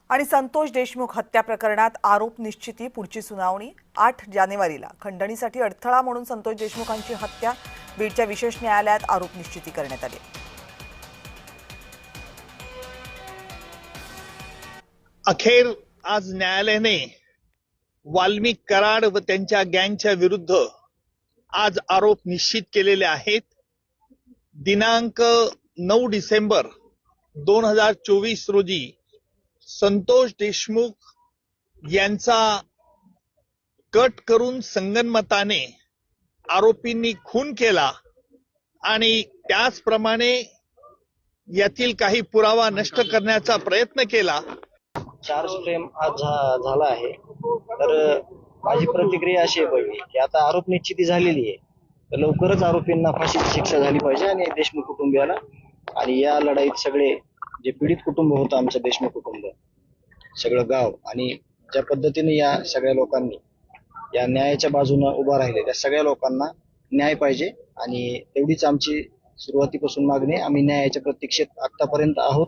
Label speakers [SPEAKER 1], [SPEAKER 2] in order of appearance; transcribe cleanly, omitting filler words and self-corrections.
[SPEAKER 1] आणि संतोष देशमुख हत्या प्रकरणात आरोप निश्चिती पुढची सुनावणी 8 जानेवारीला खंडणीसाठी अडथळा म्हणून संतोष देशमुखांची हत्या बीडच्या विशेष न्यायालयात आरोप निश्चिती करण्यात आली।
[SPEAKER 2] अखेर आज न्यायालयाने वाल्मिक कराड व त्यांच्या गँगच्या विरुद्ध आज आरोप निश्चित केलेले आहेत। दिनांक 9 डिसेंबर 2024 रोजी संतोष देशमुख यांचा कट करून संगनमताने आरोपींनी खून केला आणि त्याचप्रमाणे यातील काही पुरावा नष्ट करण्याचा प्रयत्न केला।
[SPEAKER 3] चार्ज फ्रेम आज झाला आहे। तर माझी प्रतिक्रिया अशी आहे पहिली की आता आरोप निश्चिती झालेली आहे, तर लवकरच आरोपींना फाशीची शिक्षा झाली पाहिजे आणि देशमुख कुटुंबियाला आणि या लढाईत सगळे जे पीडित कुटुंब होतं आमचं देशमुख कुटुंब, सगळं गाव आणि ज्या पद्धतीने या सगळ्या लोकांनी या न्यायाच्या बाजूने उभा राहिले त्या सगळ्या लोकांना न्याय पाहिजे आणि तेवढीच आमची सुरुवातीपासून मागणी। आम्ही न्यायाच्या प्रतीक्षेत आतापर्यंत आहोत।